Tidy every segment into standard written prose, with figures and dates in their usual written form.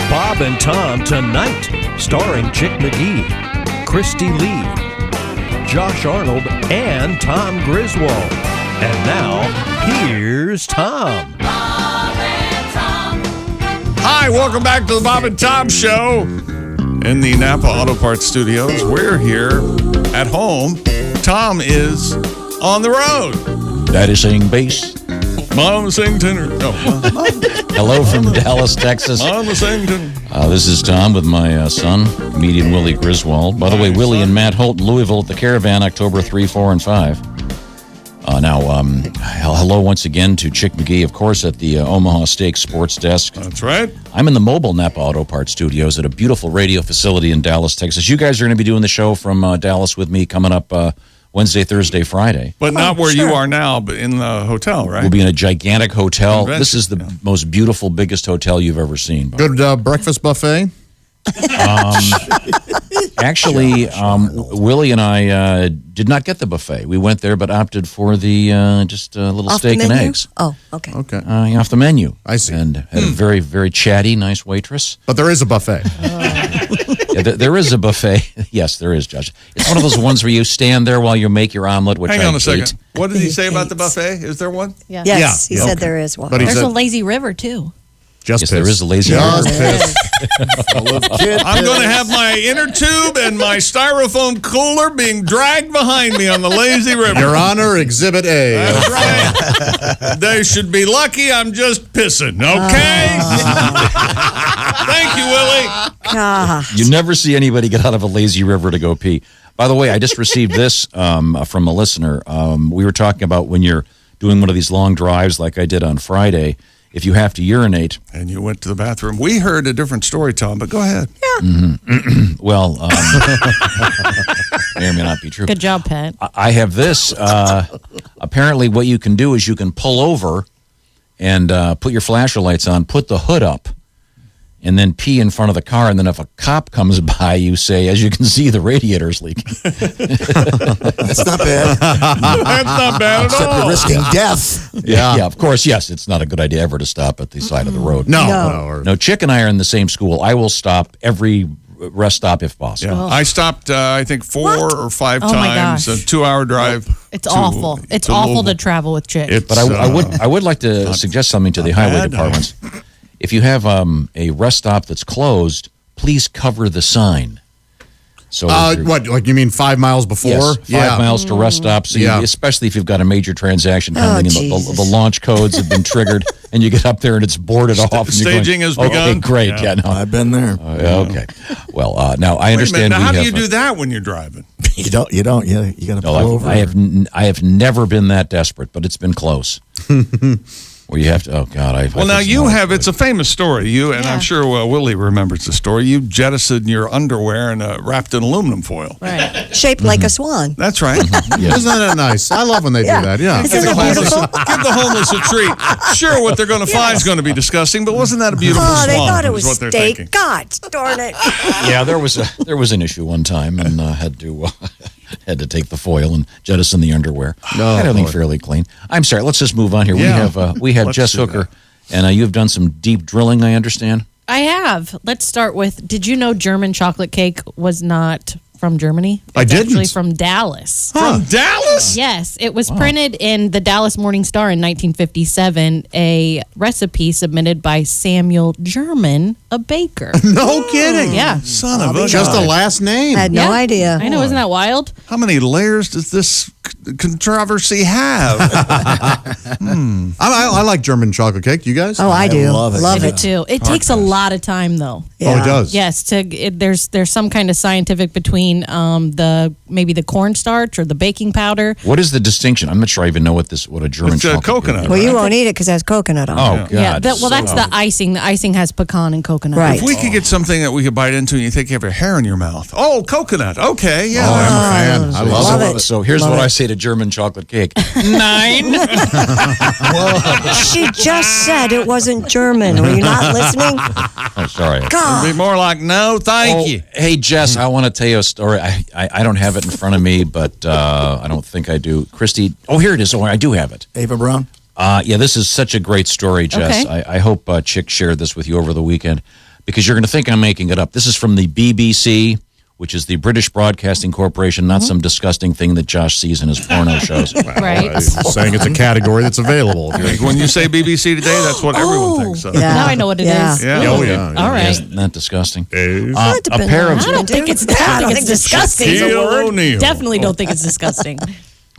It's Bob and Tom Tonight, starring Chick McGee, Kristi Lee, Josh Arnold, and Tom Griswold. And now, here's Tom. Bob and Tom. Hi, welcome back to the Bob and Tom Show in the Napa Auto Parts Studios. We're here at home. Tom is on the road. Daddy sing bass. Mama sing tenor. No. Hello from Dallas, Texas. Mama sing tenor. This is Tom with my son, comedian Willie Griswold. By the way, Willie and Matt Holt in Louisville at the Caravan, October 3, 4, and 5. Hello once again to Chick McGee, of course, at the Omaha Steak Sports Desk. That's right. I'm in the mobile Napa Auto Parts Studios at a beautiful radio facility in Dallas, Texas. You guys are going to be doing the show from Dallas with me coming up Wednesday, Thursday, Friday. But not where you are now, but in the hotel, right? We'll be in a gigantic hotel. Convention. This is the most beautiful, biggest hotel you've ever seen. Good breakfast buffet? Actually, Willie and I did not get the buffet. We went there, but opted for the just a little Off steak the and menu? eggs. Oh, okay. Okay. Off the menu. I see. And had a very, very chatty, nice waitress. But there is a buffet. Yeah, there is a buffet. Yes, there is, Judge. It's one of those ones where you stand there while you make your omelet, which Hang I on a hate. second. What did he say about the buffet? Is there one? Yes, Yeah. he said there is one. But he There's said, a lazy river, too. just Yes, piss. there is a lazy Just river. piss. I'm going to have my inner tube and my styrofoam cooler being dragged behind me on the lazy river. Your Honor, Exhibit A. That's right. They should be lucky I'm just pissing, okay? Thank you, Willie. God. You never see anybody get out of a lazy river to go pee. By the way, I just received this from a listener. We were talking about when you're doing one of these long drives like I did on Friday, if you have to urinate. And you went to the bathroom. We heard a different story, Tom, but go ahead. Well, may or may not be true. Good job, Pat. I have this. Apparently, what you can do is you can pull over and put your flasher lights on, put the hood up, and then pee in front of the car. And then if a cop comes by, you say, as you can see, the radiator's leaking. That's not bad. That's not bad at Except all. you're risking death. Yeah, of course, yes. It's not a good idea ever to stop at the side of the road. No. No, Chick and I are in the same school. I will stop every rest stop if possible. Yeah. I stopped, I think, 4 or 5 Oh, my times, gosh. a 2-hour drive. It's awful. It's to awful Louisville. to travel with chicks. But I would like to suggest something to the highway bad. departments. If you have a rest stop that's closed, please cover the sign. So What, like you mean 5 miles before? Yes, 5 miles to rest stop. So Yeah. especially if you've got a major transaction coming in, Jesus. the launch codes have been triggered, and you get up there and it's boarded off. And you're Staging has okay, begun? great. Yeah. Yeah, no. I've been there. Okay. Well, now I Wait a minute, understand. now how do we you have, do that when you're driving? You don't. Yeah, you got to pull No, over. I have never been that desperate, but it's been close. Where you have to. Oh God, Well, now you have, it's a famous story. You, and I'm sure Willie remembers the story. You jettisoned your underwear and wrapped in aluminum foil. Right. Shaped like a swan. That's right. Isn't that nice? I love when they do that. Yeah. Isn't it beautiful? Give the homeless a treat. Sure, what they're going to find is going to be disgusting, but wasn't that a beautiful Oh, they swan? thought it is was what they're steak. thinking. God darn it. Yeah, there was an issue one time, and had to take the foil and jettison the underwear. Had everything fairly clean. I'm sorry. Let's just move on here. Yeah. We have Let's Jess do Hooker, and you've done some deep drilling. I understand. I have. Let's start with, did you know German chocolate cake was not from Germany? I It's didn't. actually from Dallas. From Dallas? Yes, it was printed in the Dallas Morning Star in 1957, a recipe submitted by Samuel German, a baker. No kidding. Yeah. Son of a Just guy. a last name. I had no idea. I know, isn't that wild? How many layers does this controversy have? I like German chocolate cake. You guys? Oh, I do. love it. Love I it. do too. It takes a lot of time, though. Oh, it does. Yes, there's some kind of scientific between maybe the cornstarch or the baking powder. What is the distinction? I'm not sure I even know what a German It's chocolate coconut. cake Well, is. you won't eat it because it has coconut on it. Oh God. Yeah, that's the icing. The icing has pecan and coconut. Right. If we could get something that we could bite into and you think you have a hair in your mouth. Oh, coconut. Okay, yeah. Oh, I'm a fan. I love Love it. it. So here's Love what it. I say to German chocolate cake. 9. She just said it wasn't German. Were you not listening? Oh, sorry. God. It'd be more like, no, thank you. Hey, Jess, I want to tell you a story. I don't have it in front of me, but I don't think I do. Kristi, here it is. Oh, I do have it. Ava Brown. Yeah, this is such a great story, Jess. Okay. I hope Chick shared this with you over the weekend. because you're going to think I'm making it up. This is from the BBC, which is the British Broadcasting Corporation, not some disgusting thing that Josh sees in his porno shows. Right. I'm saying it's a category that's available. When you say BBC Today, that's what everyone thinks of. Yeah. Now I know what it is. Yeah. Oh, yeah. All right. Isn't that disgusting? Well, it A depends pair on of what I don't you think do. it's. I don't think it's disgusting. Shaquille O'Neal. Definitely don't think it's disgusting.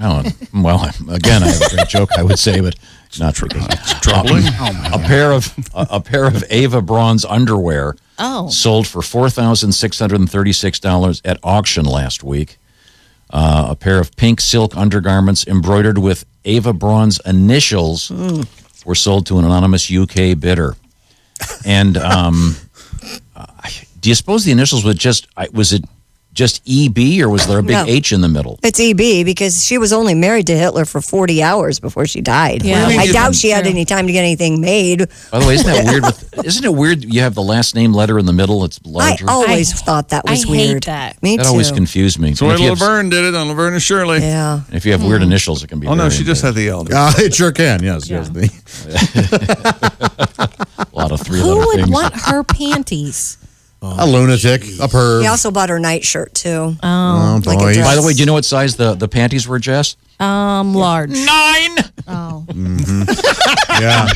Oh, well, again, I have a great joke I would say, but not true. Troubling. A pair of Ava Braun's underwear sold for $4,636 at auction last week. A pair of pink silk undergarments embroidered with Ava Braun's initials were sold to an anonymous UK bidder. And do you suppose the initials was it just EB, or was there a big No. H in the middle? It's EB because she was only married to Hitler for 40 hours before she died. Yeah. I doubt she had any time to get anything made. By the way, isn't that weird? Isn't it weird you have the last name letter in the middle? It's larger. I always thought that was I weird. hate that. Me That too. always confused me. So And if you have- Laverne did it on Laverne and Shirley. Yeah. if you have weird initials, it can be. Oh, no, very she just had the L. It sure can, yes. yes. a lot of Who three-letter would things. want her panties? A lunatic, a perv. He also bought her nightshirt too. Oh, like a boy. dress. By the way, do you know what size the panties were, Jess? Large. 9. Oh. Yeah.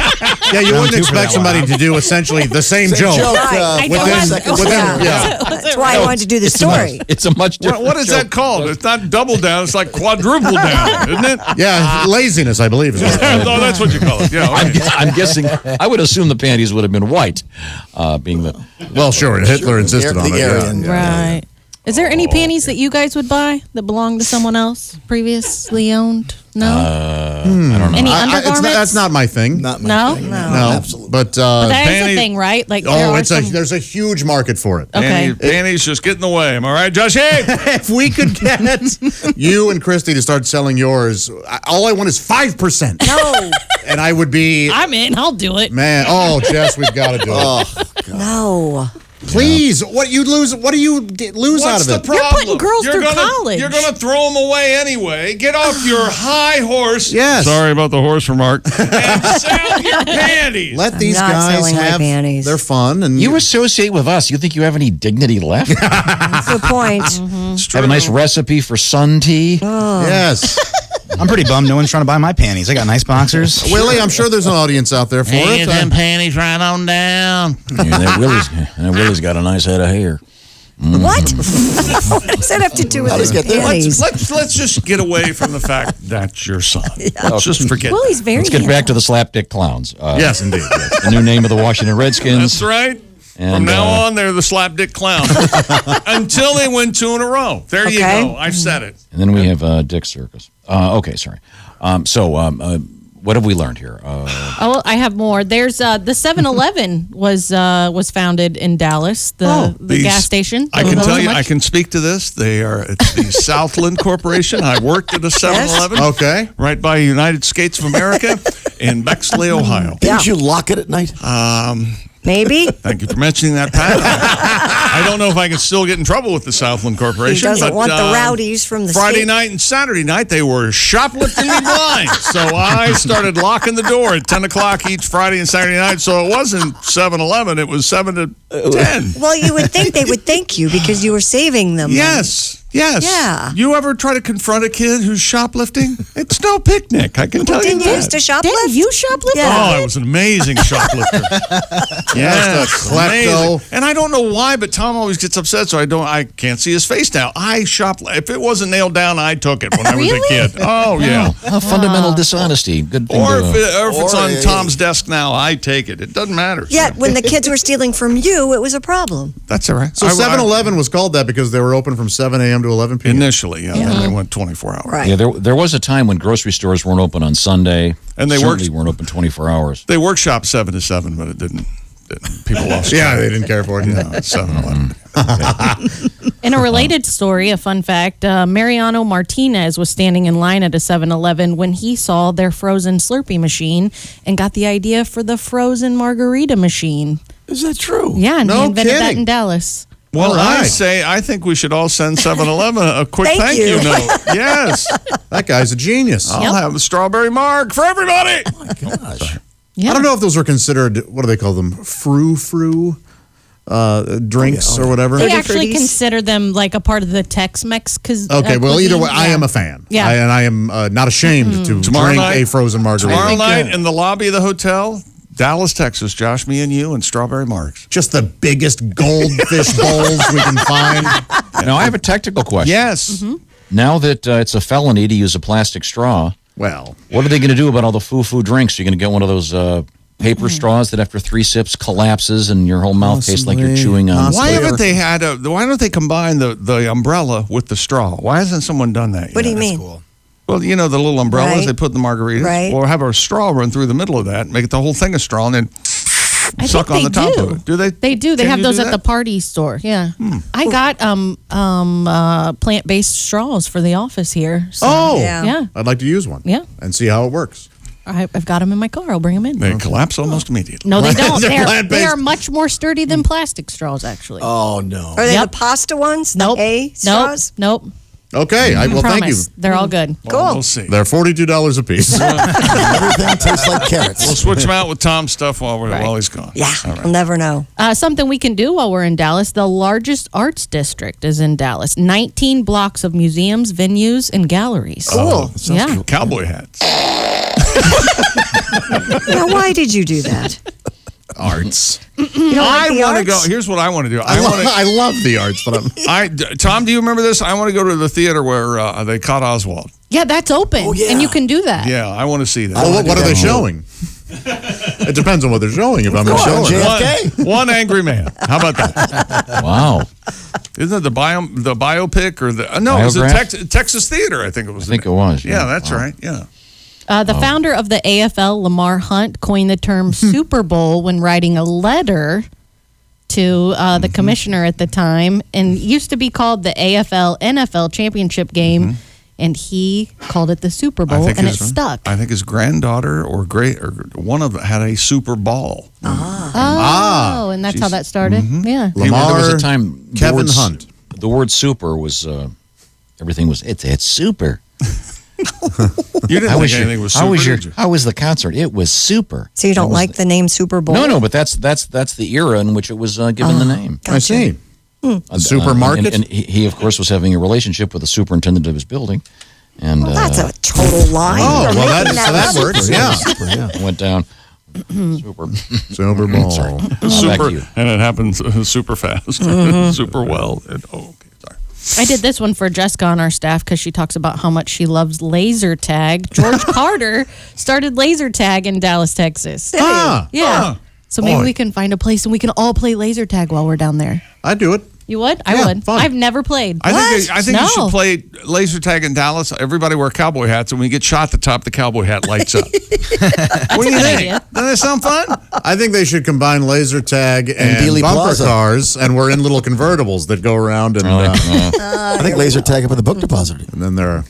Yeah, you wouldn't expect somebody to do essentially the same joke. I know Within, what- yeah. That's why I wanted to do the story. It's a much different. What is that called? It's not double down. It's like quadruple down, isn't it? Yeah, laziness, I believe. Is what Oh, that's what you call it. Yeah. Okay. I'm guessing. I would assume the panties would have been white, being the. well, sure. Hitler insisted on it. Yeah. Aryan. Right. Is there any panties that you guys would buy that belonged to someone else previously owned? No. I don't know. Any It's undergarments? that's not my thing. Not my No? thing. no, Absolutely. But That is a panties- thing, right? Like there oh, are some- there's a huge market for it. Okay. Panties just get in the way. Am I right, Josh? Hey! If we could get you and Kristi to start selling yours, all I want is 5%. No, And I would be, I'm in. I'll do it. man, oh, Jess, we've got to do it. no. Please, what do you lose out What's of the it? problem? putting girls through college. You're going to throw them away anyway. Get off your high horse. Yes. Sorry about the horse remark. And sell your panties. Let these not guys selling my have panties. their fun. And You associate with us. You think you have any dignity left? Good point. Have a nice recipe for sun tea. yes. I'm pretty bummed no one's trying to buy my panties. I got nice boxers. Willie, I'm sure there's an audience out there for it. panties right on down. Yeah, that Willie's got a nice head of hair. What? What does that have to do with How his does it get there? panties? Let's just get away from the fact that's your son. Let's just forget. Well, he's very Let's get back to the slapdick clowns. Yes, indeed. Yes. The new name of the Washington Redskins. That's right. And, From now on, they're the slapdick clowns until they win 2 in a row. There you Okay. go. I've said it. And then we have Dick Circus. Okay, sorry. What have we learned here? Oh, I have more. There's the 7-Eleven was founded in Dallas. The These- gas station. I can Wasn't tell you, much? I can speak to this. It's the Southland Corporation. I worked at a 7-Eleven Okay. right by United States of America in Bexley, Ohio. Didn't you lock it at night? Maybe. Thank you for mentioning that, Pat. I don't know if I can still get in trouble with the Southland He Corporation. doesn't but, want the rowdies from the Friday state. night and Saturday night, they were shoplifting the blinds. So I started locking the door at 10 o'clock each Friday and Saturday night. So it wasn't 7-Eleven, it was 7 to 10. Well, you would think they would thank you because you were saving them. Yes. Yeah. You ever try to confront a kid who's shoplifting? It's no picnic, I can tell you Didn't you used that. to shoplift? Didn't you shoplift? Yeah. Oh, I was an amazing shoplifter. Yes, the klepto. amazing. And I don't know why, but Tom always gets upset, so I can't see his face now. If it wasn't nailed down, I took it when I was a Really? kid. Oh yeah. Fundamental dishonesty. Good thing Or to if it's Or on a- Tom's desk now, I take it. It doesn't matter. Yet when the kids were stealing from you, it was a problem. That's all right. So 7-Eleven was called that because they were open from 7 a.m. to 11 p.m. Initially, yeah. Then they went 24 hours. Right. Yeah, there was a time when grocery stores weren't open on Sunday. And they certainly worked- weren't open 24 hours. They workshopped 7 to 7, but it didn't. People lost. Yeah, track. they didn't care for it. No, it's 7-Eleven. In a related story, a fun fact, Mariano Martinez was standing in line at a 7-Eleven when he saw their frozen Slurpee machine and got the idea for the frozen margarita machine. Is that true? Yeah, and No he invented that kidding. in Dallas. Well, All right. I think we should all send 7-Eleven a quick Thank thank you you. note. Yes. That guy's a genius. I'll have a strawberry marg for everybody. Gosh. Yeah. I don't know if those are considered, what do they call them? Frou-frou? drinks or whatever. They Tutti actually Fruttis? consider them like a part of the Tex-Mex. Okay, well, either way, I am a fan. Yeah. And I am not ashamed to drink a frozen margarita. Tomorrow night in the lobby of the hotel, Dallas, Texas, Josh, me, and you, and Strawberry Marks. Just the biggest goldfish bowls we can find. Now, I have a technical question. Yes. Now that it's a felony to use a plastic straw, Well, what are they going to do about all the foo-foo drinks? You're going to get one of those paper straws that after 3 sips collapses and your whole mouth tastes like you're chewing on. Why haven't they why don't they combine the umbrella with the straw? Why hasn't someone done that yet? What do you mean? Well, you know, the little umbrellas Right. they put in the margaritas? Right. Or have a straw run through the middle of that, make it the whole thing a straw, and then I suck think on the they top do. of it. Do they? They do. They Can have you those do at the that? party store. Yeah. I got plant-based straws for the office here. So, Yeah. yeah. I'd like to use one. Yeah. And see how it works. I've got them in my car. I'll bring them in. They collapse almost immediately. No, they don't. They're They plant-based. are much more sturdy than plastic straws, actually. Oh, no. Are they Yep. the pasta ones? Nope. The A straws? Nope. Okay. Well, thank you. Promise. They're all good. Well, we'll see. They're $42 a piece. Everything tastes like We'll carrots. switch them out with Tom's stuff while Right. he's gone. Yeah. All right. I'll never know. Something we can do while we're in Dallas. The largest arts district is in Dallas. 19 blocks of museums, venues, and galleries. Cool. Yeah. Cowboy hats. Now, why did you do that? Arts. You don't like the I want to arts? go. Here's what I want to do. I love the arts, but Tom, do you remember this? I want to go to the theater where they caught Oswald. Yeah, that's open. Oh, yeah. And you can do that. Yeah, I want to see that. well, what are they showing? It depends on what they're showing. If I'm going to show Showing it. JFK. One angry man. How about that? Wow. Isn't it the biopic or the no? It was the Biograph? Texas Theater. I think it was. I think it was. Yeah, that's right. Yeah. The founder of the AFL, Lamar Hunt, coined the term Super Bowl when writing a letter to the commissioner at the time, and it used to be called the AFL NFL championship game, and he called it the Super Bowl, and it stuck. I think his granddaughter or one of them had a Super Ball. Oh, and that's how that started? Yeah. Lamar, There was a time Kevin Hunt. The word super was everything was it's super. You didn't think anything was super. Did you? How was the concert? It was super. So you don't like the name Super Bowl? No, but that's the era in which it was given the name. I see. Supermarket? And he, of course, was having a relationship with the superintendent of his building. And Well, that's a total lie. Oh, You're well, making that up. works. Yeah. Super, yeah. went down. Super. Super Bowl. Sorry. Back to Super, you. and it happens super fast, super well. Okay, sorry. I did this one for Jessica on our staff because she talks about how much she loves laser tag. George Carter started laser tag in Dallas, Texas. Ah, Yeah. So maybe Boy. we can find a place and we can all play laser tag while we're down there. I'd do it. You would? I Yeah, would. fun. I've never played. I think you No. should play laser tag in Dallas. Everybody wear cowboy hats, and when you get shot, the top of the cowboy hat lights up. What do you think? idea. Doesn't that sound fun? I think they should combine laser tag and Dealey bumper Plaza. cars, and we're in little convertibles that go around, and, I think laser tag up at the book depository. and then there are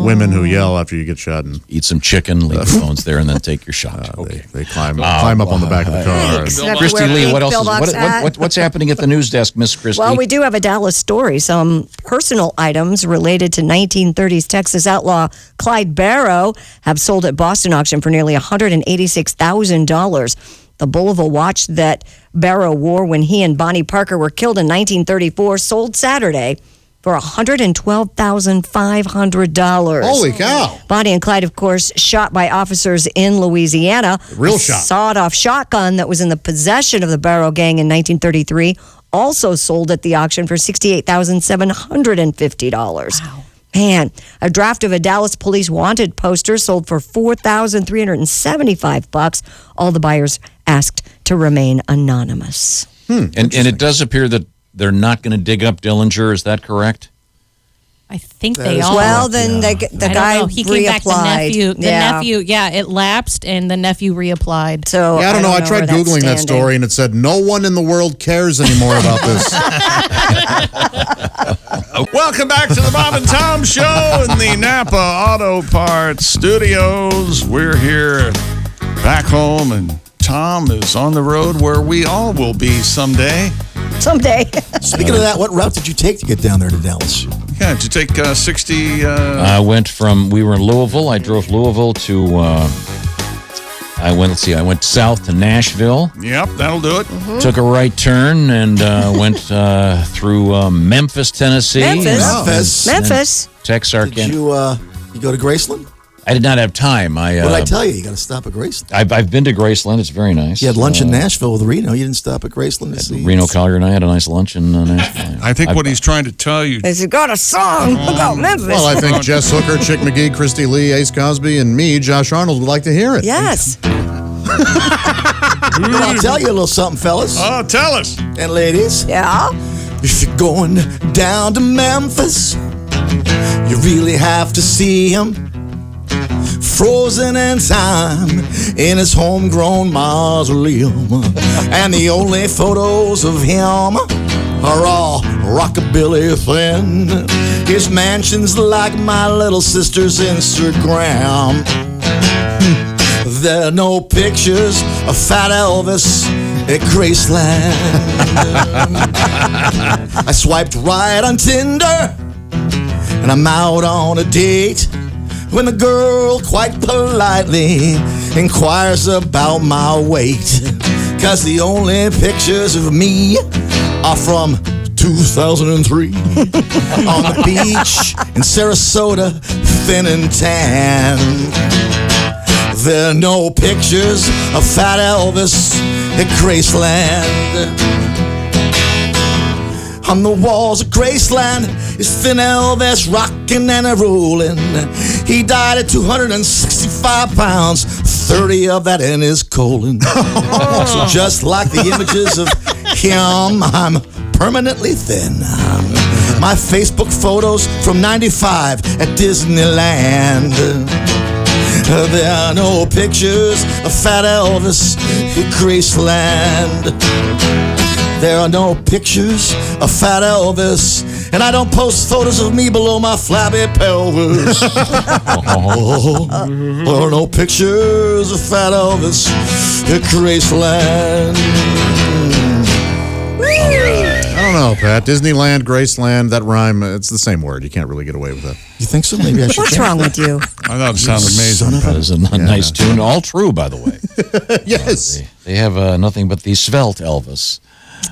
women who yell after you get shot, and Eat some chicken, leave your phones there, and then take your shot. Okay. they climb up on the back of the car. Thanks. Have to Christy wear a Lee, pink what else is pillbox hat. what's happening at the news desk, Miss Christy? Well, we do have a Dallas story. Some personal items related to 1930s Texas outlaw Clyde Barrow have sold at Boston auction for nearly $186,000. The Bolivar watch that Barrow wore when he and Bonnie Parker were killed in 1934 sold Saturday for $112,500. Holy cow. Bonnie and Clyde, of course, shot by officers in Louisiana. Real A shot. sawed-off shotgun that was in the possession of the Barrow gang in 1933 also sold at the auction for $68,750. Wow. Man, a draft of a Dallas police wanted poster sold for $4,375. All the buyers asked to remain anonymous. and it does appear that they're not going to dig up Dillinger. Is that correct? I think they are. Well, then the I guy don't know. He came back. The reapplied. nephew. The Yeah. nephew. Yeah, it lapsed, and the nephew reapplied. So Yeah, I don't know. I tried where Googling that standing. story, and it said no one in the world cares anymore about this. Welcome back to the Bob and Tom Show in the Napa Auto Parts Studios. We're here back home, and Tom is on the road where we all will be someday. Someday. Speaking of that, what route did you take to get down there to Dallas? Yeah, did you take 60? I went we were in Louisville. I drove Louisville to I went south to Nashville. Yep, that'll do it. Took a right turn and went through Memphis, Tennessee. Memphis. Texarkana. Did you go to Graceland? I did not have time. What did I tell you? You got to stop at Graceland. I've been to Graceland. It's very nice. You had lunch in Nashville with Reno. You didn't stop at Graceland to see Reno Collier and I had a nice lunch in Nashville. I think what he's trying to tell you. Has he got a song about Memphis? Well, I think Jess Hooker, Chick McGee, Kristi Lee, Ace Cosby, and me, Josh Arnold, would like to hear it. Yes. Well, I'll tell you a little something, fellas Oh, tell us. and ladies. Yeah. If you're going down to Memphis, you really have to see him. Frozen in time in his homegrown mausoleum. And the only photos of him are all rockabilly thin. His mansion's like my little sister's Instagram. There are no pictures of Fat Elvis at Graceland. I swiped right on Tinder, and I'm out on a date when the girl quite politely inquires about my weight. 'Cause the only pictures of me are from 2003 on the beach in Sarasota, thin and tan. There are no pictures of Fat Elvis at Graceland. On the walls of Graceland is Thin Elvis rocking and a-rolling. He died at 265 pounds, 30 of that in his colon. So just like the images of him, I'm permanently thin. My Facebook photos from 95 at Disneyland. There are no pictures of Fat Elvis at Graceland. There are no pictures of Fat Elvis, and I don't post photos of me below my flabby pelvis. There are no pictures of Fat Elvis at Graceland. I don't know, Pat. Disneyland, Graceland, that rhyme, it's the same word. You can't really get away with that. You think so? Maybe I should. What's wrong with you? I thought it sounded amazing. That is a nice tune. All true, by the way. Yes. They have nothing but the svelte Elvis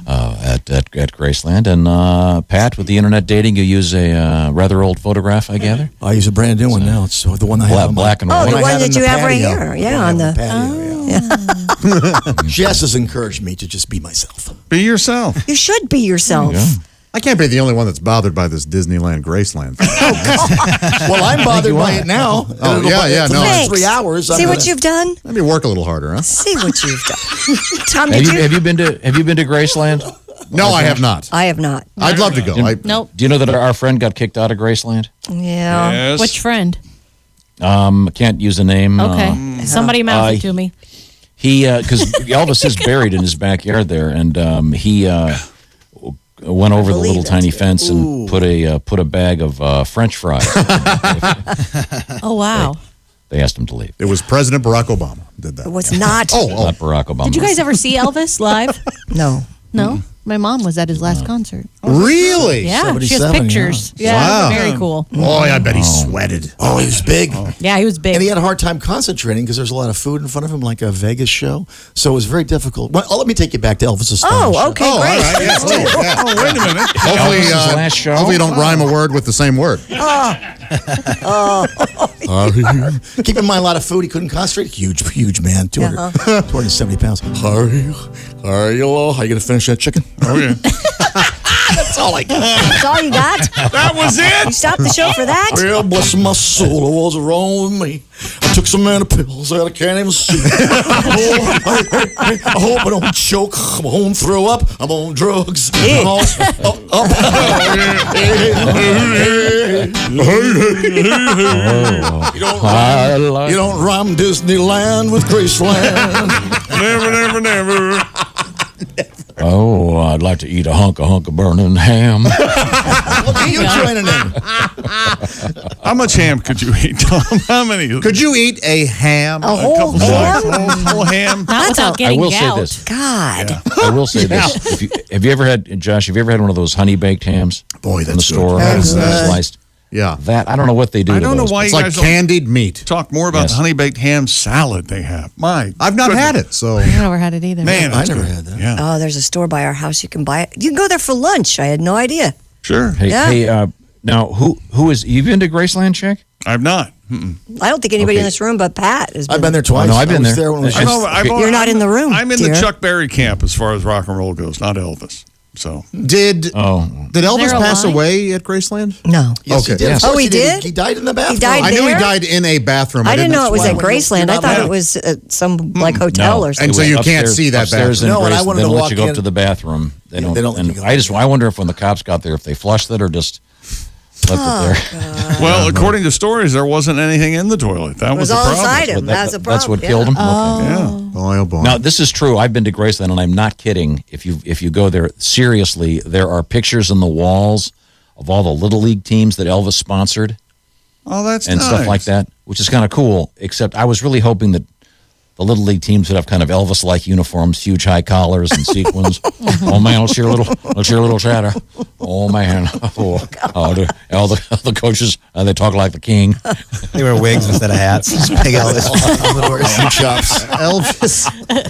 at Graceland. And Pat, with the internet dating, you use a rather old photograph, I gather? I use a brand new one now. It's the one I have. on my- Black and Oh, white. the I one have that in the you have right patio. here. Yeah, I on have the. in patio, Jess has encouraged me to just be myself. Be yourself. You should be yourself. I can't be the only one that's bothered by this Disneyland Graceland thing. Well, I'm bothered by it now. Oh, yeah, For no. the next Thanks. 3 hours. See what you've done? Maybe work a little harder, huh? See what you've done. Tom, Have did you, you? have you been to Graceland? No, I have not. I have not. I'd love to go. Nope. Do you know that our friend got kicked out of Graceland? Yeah. Yes. Which friend? Can't use a name. Okay. Somebody mouth it to me. He, because Elvis is buried in his backyard there, and he went over the believe little it. tiny fence and put a bag of French fries. Oh, wow. They asked him to leave. It was President Barack Obama did that. It was not. Not Barack Obama. Did you guys ever see Elvis live? No. No? My mom was at his last concert. Really? Yeah, she has 77, pictures. Yeah, Wow. very cool. Boy, I bet he sweated. Oh, he was big. Yeah, he was big. And he had a hard time concentrating because there's a lot of food in front of him, like a Vegas show. So it was very difficult. Well, let me take you back to Elvis's Oh, show. okay, Oh, all great. right. Yeah, cool. Yeah. Oh, wait a minute. Hopefully, Elvis's last show? hopefully you don't rhyme a word with the same word. Keep in mind, a lot of food. He couldn't concentrate. Huge man, 270 pounds. How you going to finish that chicken? Oh, yeah. That's all I got. That's all you got? That was You it. stopped the show for that? Well, bless my soul, what's wrong with me? I took so many pills that I can't even see. I hope I don't choke. I'm home, throw up. I'm on drugs. I'm all You don't rhyme Disneyland with Graceland. Never, never, never. Oh, I'd like to eat a hunk of burning ham. Look at you joining in. How much ham could you eat, Tom? How many? Could you eat a ham? A whole ham? Whole ham? Not without I getting will say gout. this. God. I will say this. Have you ever had, Josh, have you ever had one of those honey baked hams? Boy, in the that's store? good. Sliced. Yeah. That I don't know what they do. I to don't know those. why It's you like guys candied meat. don't talk more about Yes. the honey baked ham salad they have. I've not had it, so. I've never had it either. Man, I that's never good. had that. Yeah, Oh, there's a store by our house. You can buy it. You can go there for lunch. I had no idea. sure. Hey, Yeah. now who is you been to Graceland, Chick? I've not. Mm-mm. I don't think anybody in Okay. this room but Pat has I've been there twice. Oh, no, I've been I was there. when it was It's- just- You're not in the room, I'm in dear. the Chuck Berry camp as far as rock and roll goes, not Elvis. So Did Elvis there a pass line? away at Graceland? No. Yes, Okay. he did. Yes. Of course Oh, he did? He died in the bathroom. died I knew he there? died in a bathroom. I didn't know it was why at when you're Graceland. I not thought allowed. it was some like hotel No. or something. And so you can't Upstairs- see that upstairs in bathroom. No, and I Graceland, wanted they to don't let walk you go in. up to the bathroom. They don't. they don't let and you go. I wonder if when the cops got there, if they flushed it or just left it there. well, according to stories, there wasn't anything in the toilet. That It was the all problem. inside him. That's a problem. That's what yeah. killed him. Okay. Yeah. Boy, oh boy. Now this is true. I've been to Graceland, and I'm not kidding. If you go there seriously, there are pictures on the walls of all the little league teams that Elvis sponsored Oh, that's and nice. stuff like that, which is kind of cool. Except I was really hoping that the little league teams would have kind of Elvis-like uniforms, huge high collars and sequins. Oh man, let's hear a little chatter. Oh man, all the coaches they talk like the king. They wear wigs instead of hats. Big Elvis.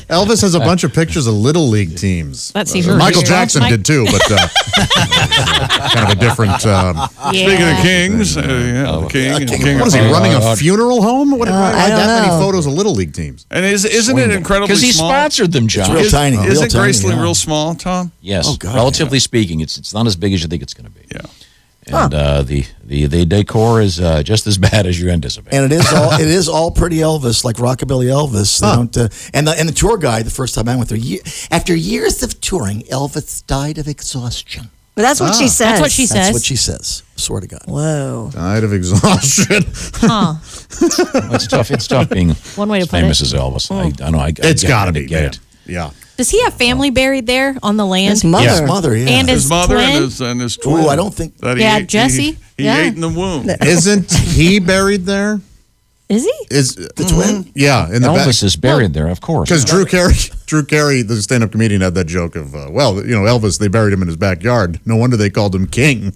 Elvis has a bunch of pictures of little league teams. That's even Michael weird. Jackson Mike- did too, but kind of a different. Speaking of kings, the king and king. What is he running a funeral home? What? Why I don't that many know. photos of little league teams? And isn't it incredibly Because he small? sponsored them, John. real tiny. Real Isn't tiny, Graceland yeah. real small, Tom? Yes, Oh, God, relatively speaking, it's not as big as you think it's going to be. Yeah. And the decor is just as bad as you anticipate. And it is all pretty Elvis, like rockabilly Elvis. They don't. And the tour guide, the first time I went there, after years of touring, Elvis died of exhaustion. But that's what she says. That's what she That's says. what she says. Swear to God. Whoa. Died of exhaustion. Huh. It's tough. It's tough being One way to as put famous it. as Elvis. I know. It's got to be. get Man. it. Yeah. Does he have family buried there on the land? His mother. His mother, yeah. And His mother twin? and his twin. Ooh, I don't think. that Yeah, ate, Jesse? He Yeah. ate in the womb. Isn't he buried there? Is he? Is The twin? Yeah, in the back. Elvis is buried there, of course. Because Drew Carey, the stand-up comedian, had that joke of, Elvis, they buried him in his backyard. No wonder they called him King.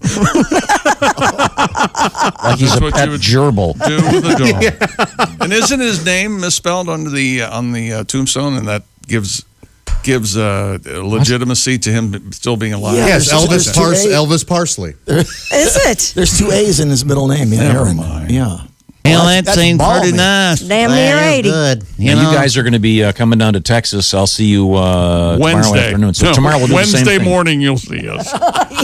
Like he's That's a what pet you would gerbil. Do with a dog. And isn't his name misspelled on the tombstone, and that gives legitimacy to him still being alive? Yeah. Yes, there's Elvis Parsley. Is it? There's 2 A's in his middle name. Yeah, Never Aaron. mind. Yeah. Well, That's- that that's seems pretty balmy. nice. Damn near 80. Good. You guys are going to be coming down to Texas. I'll see you tomorrow Wednesday afternoon. So No, tomorrow we'll do the Wednesday same thing. morning you'll see us.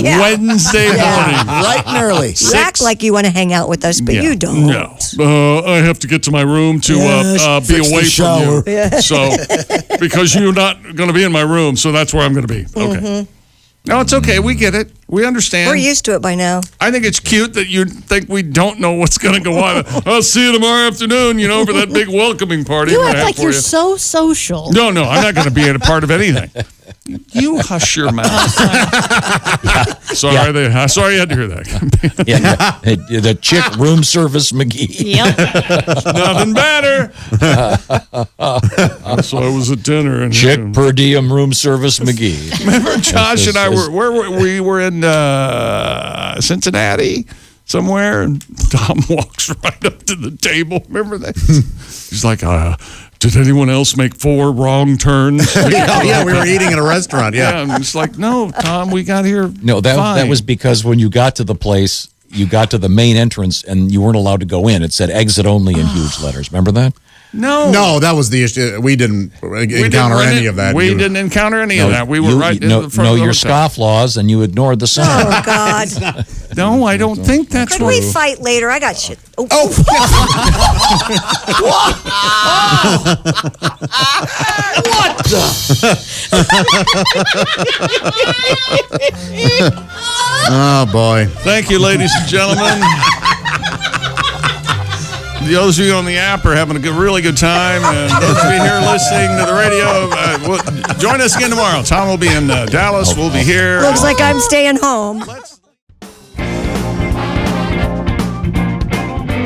Yeah. Wednesday morning. Bright and early. You act like you want to hang out with us, but you don't. No. I have to get to my room to be fix the away shower. from you. So, because you're not going to be in my room, so that's where I'm going to be. Okay. No, it's okay. We get it. We understand. We're used to it by now. I think it's cute that you think we don't know what's going to go on. I'll see you tomorrow afternoon, for that big welcoming party. You I'm gonna act have like for you're you. so social. No, I'm not going to be a part of anything. You hush your mouth. Sorry, sorry you had to hear that. Yeah, the chick room service McGee. Yep. Nothing better. So I was at dinner and Chick per diem room service McGee. remember Josh and I we were in Cincinnati somewhere, and Tom walks right up to the table. Remember that? He's like, did anyone else make 4 wrong turns? Yeah, we were eating in a restaurant. Yeah. And it's like, no, Tom, we got here. No, that fine. was because when you got to the place, you got to the main entrance and you weren't allowed to go in. It said exit only in huge letters. Remember that? No, that was the issue. We didn't encounter any of that. We didn't encounter any of that. We were right in the front of the your hotel. scofflaws and you ignored the sign. Oh, God. No, I don't think that's Could true. we fight later? I got shit. Oh. Oh, boy. Thank you, ladies and gentlemen. Those of you on the app are having a really good time, and those of you here listening to the radio, join us again tomorrow. Tom will be in Dallas. We'll be here. Looks like I'm staying home.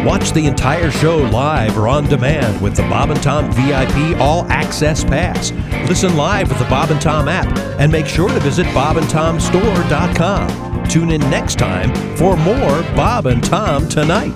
Watch the entire show live or on demand with the Bob and Tom VIP All Access Pass. Listen live with the Bob and Tom app and make sure to visit bobandtomstore.com. Tune in next time for more Bob and Tom Tonight.